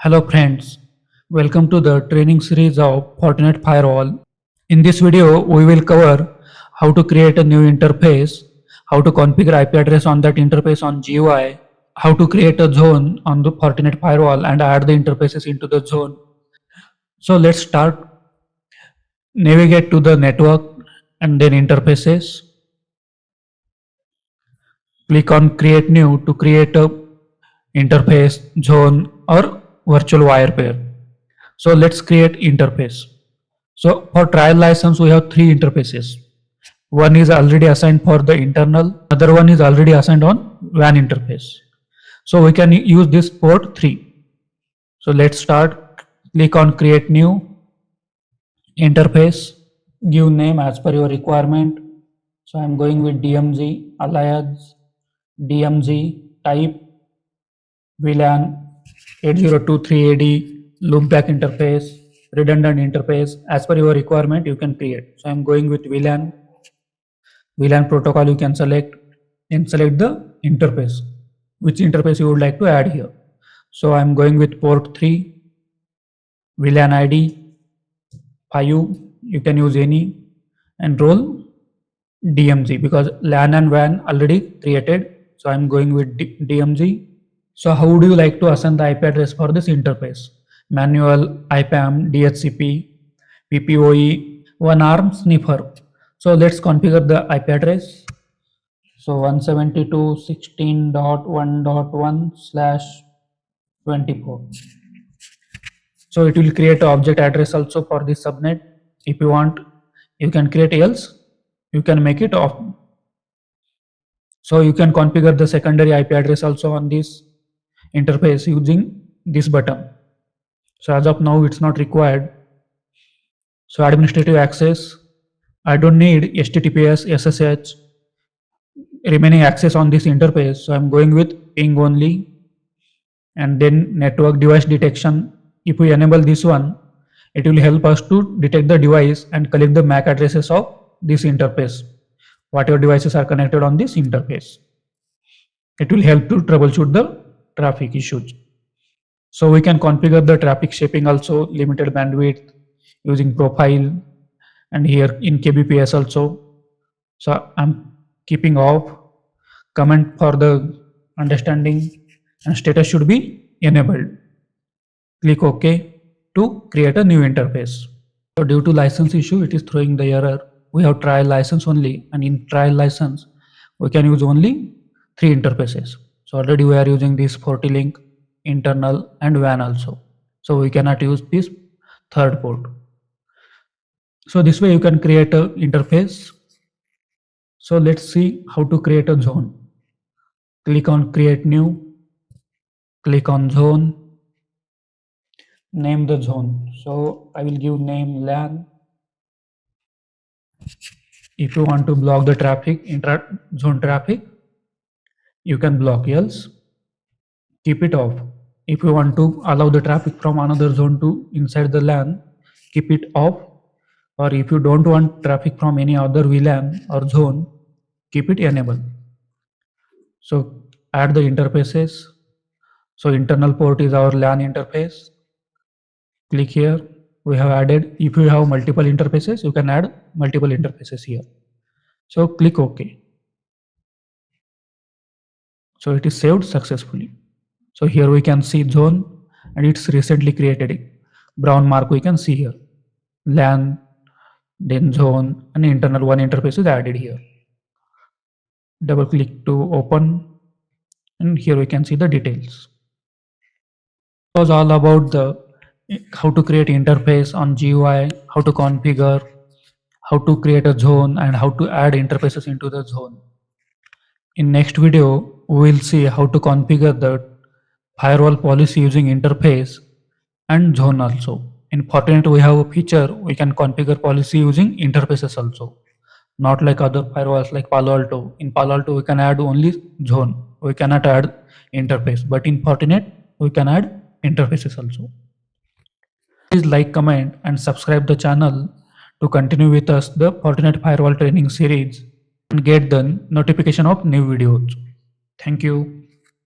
Hello friends, welcome to the training series of Fortinet Firewall. In this video, we will cover how to create a new interface, how to configure IP address on that interface on GUI, how to create a zone on the Fortinet Firewall and add the interfaces into the zone. So let's start. Navigate to the network and then interfaces. Click on create new to create a interface, zone or virtual wire pair. So let's create interface. So for trial license, we have three interfaces. One is already assigned for the internal, other one is already assigned on WAN interface. So we can use this port 3. So let's start. Click on create new interface, give name as per your requirement. So I'm going with DMZ, alias, DMZ, type, VLAN, 8023AD, loopback interface, redundant interface. As per your requirement, you can create. So I'm going with VLAN. VLAN protocol you can select and select the interface, which interface you would like to add here. So I'm going with port 3, VLAN ID 5, you can use any, and role DMZ because LAN and WAN already created. So I'm going with DMZ. So how would you like to assign the IP address for this interface? Manual, IPAM, DHCP, PPOE, one arm sniffer. So let's configure the IP address. So 172.16.1.1/24. So it will create an object address also for this subnet. If you want, you can create, else you can make it off. So you can configure the secondary IP address also on this interface using this button. So as of now, it's not required. So administrative access, I don't need HTTPS, SSH, remaining access on this interface. So I'm going with ping only, and then network device detection. If we enable this one, it will help us to detect the device and collect the MAC addresses of this interface, whatever devices are connected on this interface. It will help to troubleshoot the traffic issues. So we can configure the traffic shaping also, limited bandwidth using profile, and here in kbps also. So I'm keeping off, comment for the understanding, and status should be enabled. Click OK to create a new interface. So due to license issue, it is throwing the error. We have trial license only, and in trial license, we can use only 3 interfaces. So already we are using this FortiLink, internal and WAN also. So we cannot use this third port. So this way you can create a interface. So let's see how to create a zone. Click on create new, click on zone, name the zone. So I will give name LAN. If you want to block the traffic, intra-zone traffic, you can block, else keep it off. If you want to allow the traffic from another zone to inside the LAN, keep it off. Or if you don't want traffic from any other VLAN or zone, keep it enabled. So add the interfaces. So internal port is our LAN interface. Click here. We have added. If you have multiple interfaces, you can add multiple interfaces here. So click OK. So it is saved successfully. So here we can see zone, and it's recently created. Brown mark we can see here. LAN, then zone, and internal one interface is added here. Double click to open, and here we can see the details. It was all about the how to create interface on GUI, how to configure, how to create a zone, and how to add interfaces into the zone. In next video, we will see how to configure the firewall policy using interface and zone also. In Fortinet, we have a feature we can configure policy using interfaces also. Not like other firewalls like Palo Alto. In Palo Alto, we can add only zone. We cannot add interface. But in Fortinet, we can add interfaces also. Please like, comment, and subscribe the channel to continue with us the Fortinet Firewall training series and get the notification of new videos. Thank you.